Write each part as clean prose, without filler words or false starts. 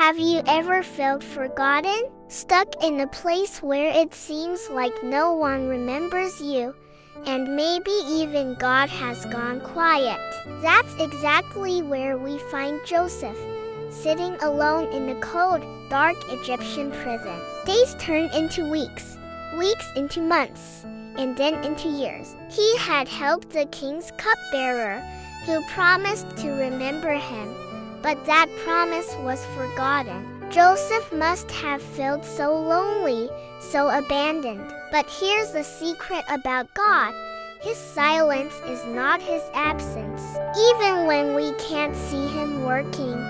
Have you ever felt forgotten? Stuck in a place where it seems like no one remembers you, and maybe even God has gone quiet? That's exactly where we find Joseph, sitting alone in a cold, dark Egyptian prison. Days turn into weeks, weeks into months, and then into years. He had helped the king's cupbearer, who promised to remember him, but that promise was forgotten. Joseph must have felt so lonely, so abandoned. But here's the secret about God. His silence is not his absence. Even when we can't see him working,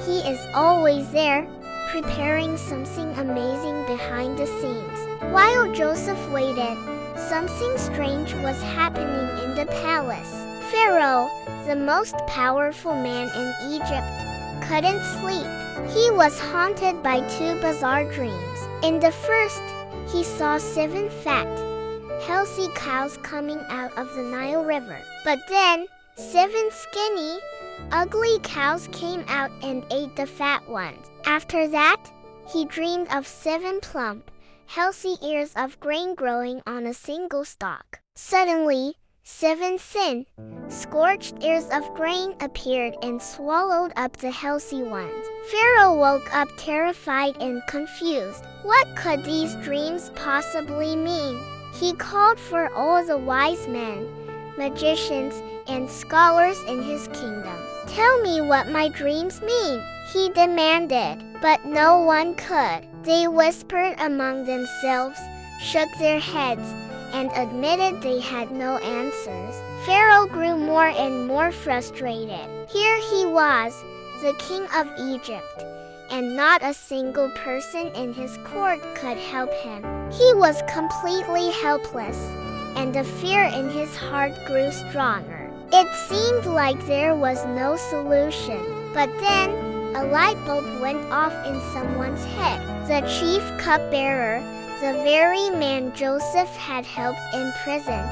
he is always there, preparing something amazing behind the scenes. While Joseph waited, something strange was happening in the palace. Pharaoh, the most powerful man in Egypt, couldn't sleep. He was haunted by two bizarre dreams. In the first, he saw 7 fat, healthy cows coming out of the Nile River. But then, 7 skinny, ugly cows came out and ate the fat ones. After that, he dreamed of 7 plump, healthy ears of grain growing on a single stalk. Suddenly, 7 thin, scorched ears of grain appeared and swallowed up the healthy ones. Pharaoh woke up terrified and confused. What could these dreams possibly mean? He called for all the wise men, magicians, and scholars in his kingdom. "Tell me what my dreams mean," he demanded. But no one could. They whispered among themselves, shook their heads, and admitted they had no answers. Pharaoh grew more and more frustrated. Here he was, the king of Egypt, and not a single person in his court could help him. He was completely helpless, and the fear in his heart grew stronger. It seemed like there was no solution. But then, a light bulb went off in someone's head. The chief cupbearer, the very man Joseph had helped in prison,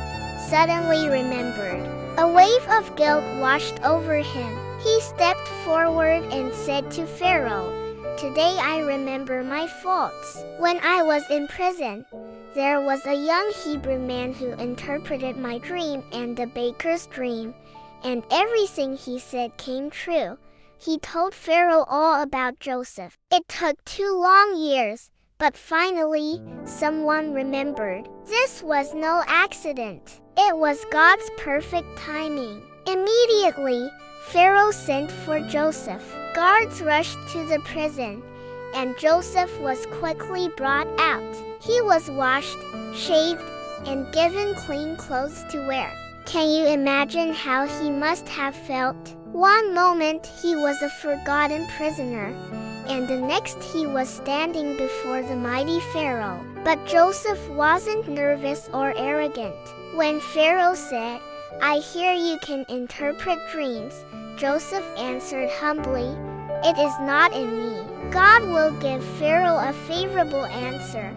suddenly remembered. A wave of guilt washed over him. He stepped forward and said to Pharaoh, "Today I remember my faults. When I was in prison, there was a young Hebrew man who interpreted my dream and the baker's dream, and everything he said came true." He told Pharaoh all about Joseph. It took 2 long years, but finally, someone remembered. This was no accident. It was God's perfect timing. Immediately, Pharaoh sent for Joseph. Guards rushed to the prison, and Joseph was quickly brought out. He was washed, shaved, and given clean clothes to wear. Can you imagine how he must have felt? One moment he was a forgotten prisoner, and the next he was standing before the mighty Pharaoh. But Joseph wasn't nervous or arrogant. When Pharaoh said, "I hear you can interpret dreams," Joseph answered humbly, "It is not in me." God will give Pharaoh a favorable answer.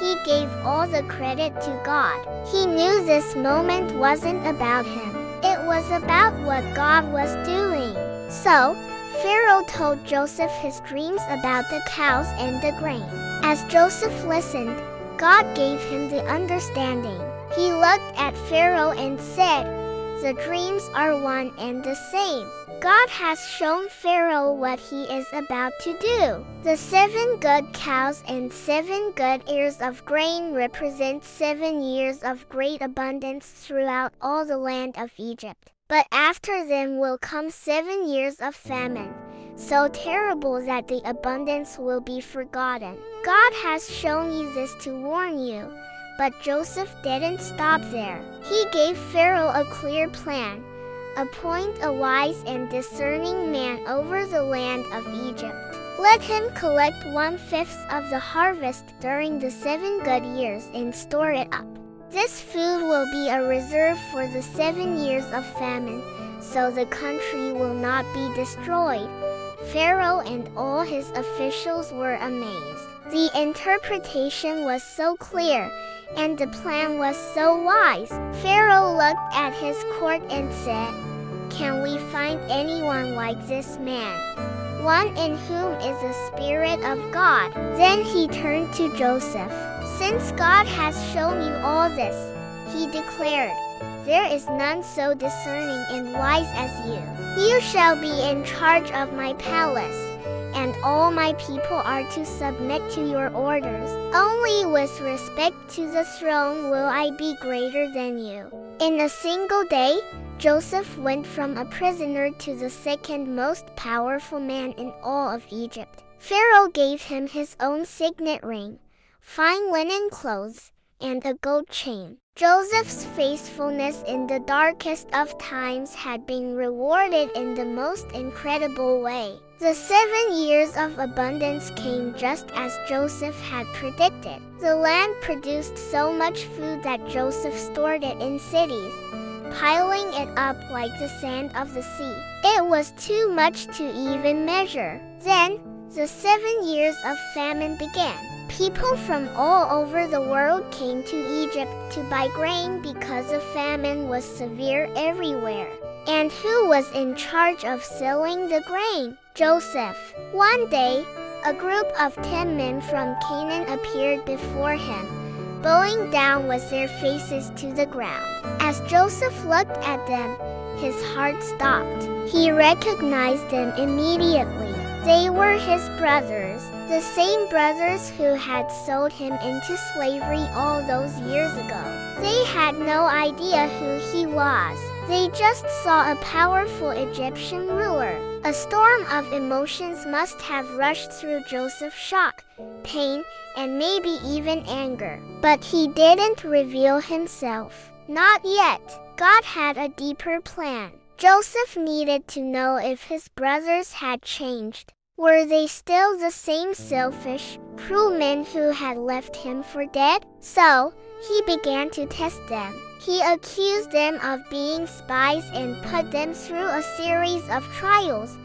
He gave all the credit to God. He knew this moment wasn't about him. It was about what God was doing. So, Pharaoh told Joseph his dreams about the cows and the grain. As Joseph listened, God gave him the understanding. He looked at Pharaoh and said, "The dreams are one and the same." God has shown Pharaoh what he is about to do. The 7 good cows and 7 good ears of grain represent 7 years of great abundance throughout all the land of Egypt. But after them will come 7 years of famine, so terrible that the abundance will be forgotten. God has shown you this to warn you, but Joseph didn't stop there. He gave Pharaoh a clear plan. Appoint a wise and discerning man over the land of Egypt. Let him collect 1/5 of the harvest during the 7 good years and store it up. This food will be a reserve for the 7 years of famine, so the country will not be destroyed. Pharaoh and all his officials were amazed. The interpretation was so clear, and the plan was so wise. Pharaoh looked at his court and said, "Can we find anyone like this man? one in whom is the Spirit of God. Then he turned to Joseph. Since God has shown you all this, he declared, there is none so discerning and wise as you. You shall be in charge of my palace, and all my people are to submit to your orders. Only with respect to the throne will I be greater than you. In a single day, Joseph went from a prisoner to the second most powerful man in all of Egypt. Pharaoh gave him his own signet ring, fine linen clothes, and a gold chain. Joseph's faithfulness in the darkest of times had been rewarded in the most incredible way. The 7 years of abundance came just as Joseph had predicted. The land produced so much food that Joseph stored it in cities, piling it up like the sand of the sea. It was too much to even measure. Then, the 7 years of famine began. People from all over the world came to Egypt to buy grain because the famine was severe everywhere. And who was in charge of selling the grain? Joseph. One day, a group of 10 men from Canaan appeared before him, bowing down with their faces to the ground. As Joseph looked at them, his heart stopped. He recognized them immediately. They were his brothers, the same brothers who had sold him into slavery all those years ago. They had no idea who he was. They just saw a powerful Egyptian ruler. A storm of emotions must have rushed through Joseph's: shock, pain, and maybe even anger. But he didn't reveal himself. Not yet. God had a deeper plan. Joseph needed to know if his brothers had changed. Were they still the same selfish, cruel men who had left him for dead? So, he began to test them. He accused them of being spies and put them through a series of trials,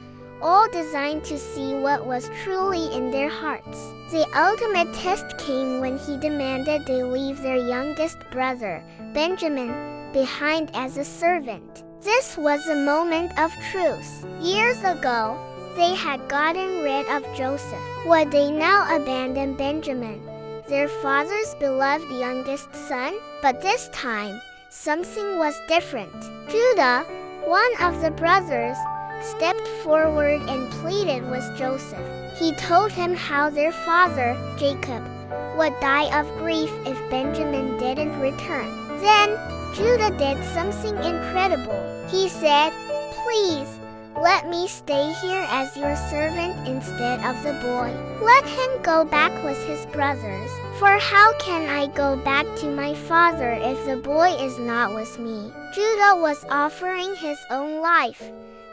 all designed to see what was truly in their hearts. The ultimate test came when he demanded they leave their youngest brother, Benjamin, behind as a servant. This was a moment of truth. Years ago, they had gotten rid of Joseph. Would they now abandon Benjamin, their father's beloved youngest son? But this time, something was different. Judah, one of the brothers, stepped forward and pleaded with Joseph. He told him how their father, Jacob, would die of grief if Benjamin didn't return. Then, Judah did something incredible. He said, "Please, let me stay here as your servant instead of the boy. Let him go back with his brothers. For how can I go back to my father if the boy is not with me?" Judah was offering his own life,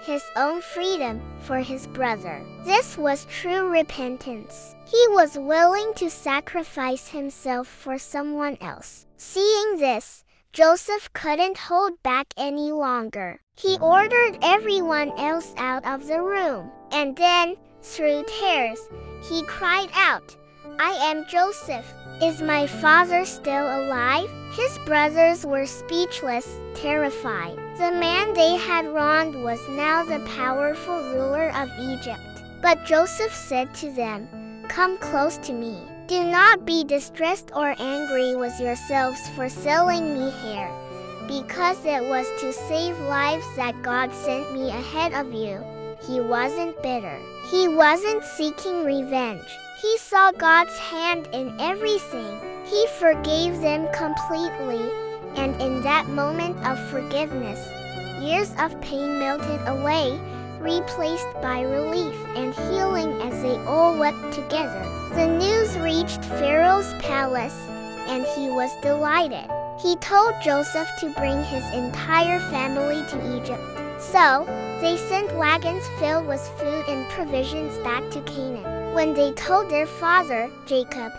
his own freedom, for his brother. This was true repentance. He was willing to sacrifice himself for someone else. Seeing this, Joseph couldn't hold back any longer. He ordered everyone else out of the room. And then, through tears, he cried out, "I am Joseph. Is my father still alive?" His brothers were speechless, terrified. The man they had wronged was now the powerful ruler of Egypt. But Joseph said to them, "Come close to me. Do not be distressed or angry with yourselves for selling me here, because it was to save lives that God sent me ahead of you." He wasn't bitter. He wasn't seeking revenge. He saw God's hand in everything. He forgave them completely, and in that moment of forgiveness, years of pain melted away, replaced by relief and healing as they all wept together. The news reached Pharaoh's palace, and he was delighted. He told Joseph to bring his entire family to Egypt. So, they sent wagons filled with food and provisions back to Canaan. When they told their father, Jacob,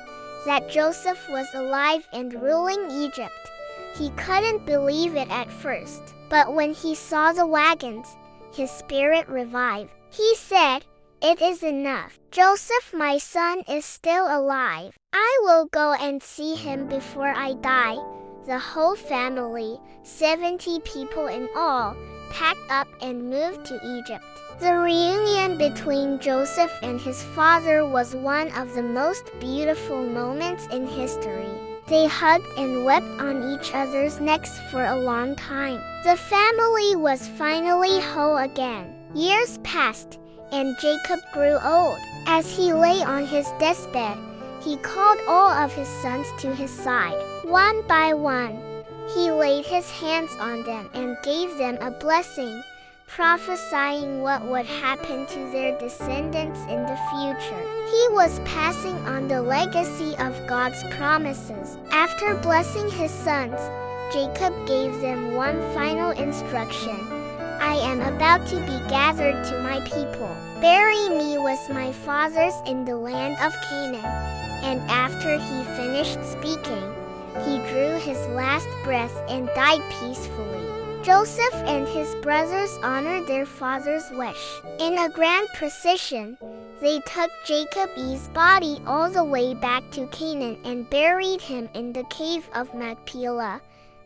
that Joseph was alive and ruling Egypt, he couldn't believe it at first. But when he saw the wagons, his spirit revived. He said, "It is enough. Joseph, my son, is still alive. I will go and see him before I die." The whole family, 70 people in all, packed up and moved to Egypt. The reunion between Joseph and his father was one of the most beautiful moments in history. They hugged and wept on each other's necks for a long time. The family was finally whole again. Years passed, and Jacob grew old. As he lay on his deathbed, he called all of his sons to his side. One by one, he laid his hands on them and gave them a blessing, prophesying what would happen to their descendants in the future. He was passing on the legacy of God's promises. After blessing his sons, Jacob gave them one final instruction. I am about to be gathered to my people. Bury me with my fathers in the land of Canaan. And after he finished speaking, he drew his last breath and died peacefully. Joseph and his brothers honored their father's wish. In a grand procession, they took Jacob's body all the way back to Canaan and buried him in the cave of Machpelah,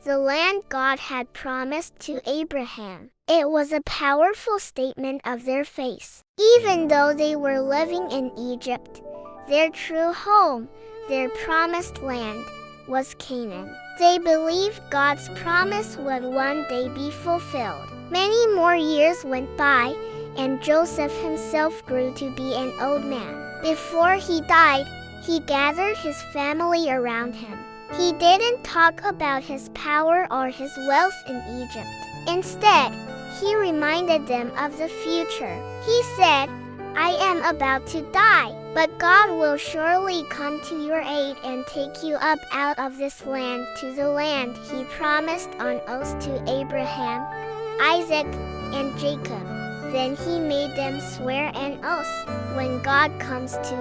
the land God had promised to Abraham. It was a powerful statement of their faith. Even though they were living in Egypt, their true home, their promised land, was Canaan. They believed God's promise would one day be fulfilled. Many more years went by, and Joseph himself grew to be an old man. Before he died, he gathered his family around him. He didn't talk about his power or his wealth in Egypt. Instead, he reminded them of the future. He said, I am about to die, but God will surely come to your aid and take you up out of this land to the land he promised on oath to Abraham, Isaac, and Jacob. Then he made them swear an oath, when God comes to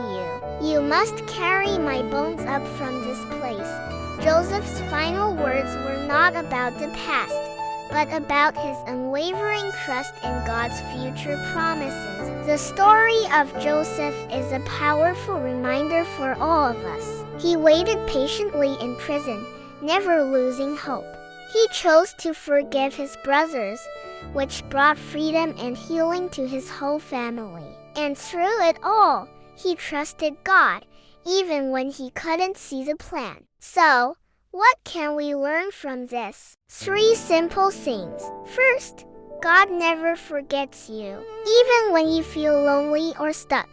you, you must carry my bones up from this place. Joseph's final words were not about the past, but about his unwavering trust in God's future promises. The story of Joseph is a powerful reminder for all of us. He waited patiently in prison, never losing hope. He chose to forgive his brothers, which brought freedom and healing to his whole family. And through it all, he trusted God, even when he couldn't see the plan. So, what can we learn from this? 3 simple things. First, God never forgets you. Even when you feel lonely or stuck,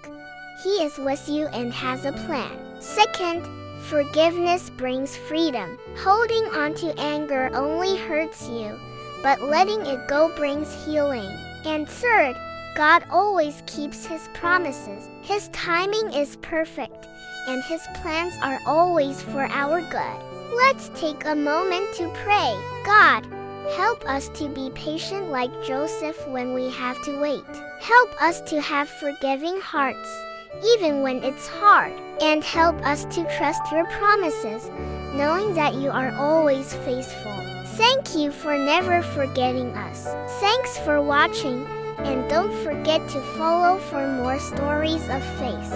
He is with you and has a plan. Second, forgiveness brings freedom. Holding on to anger only hurts you, but letting it go brings healing. And third, God always keeps His promises. His timing is perfect, and His plans are always for our good. Let's take a moment to pray. God, help us to be patient like Joseph when we have to wait. Help us to have forgiving hearts, even when it's hard. And help us to trust your promises, knowing that you are always faithful. Thank you for never forgetting us. Thanks for watching, and don't forget to follow for more stories of faith.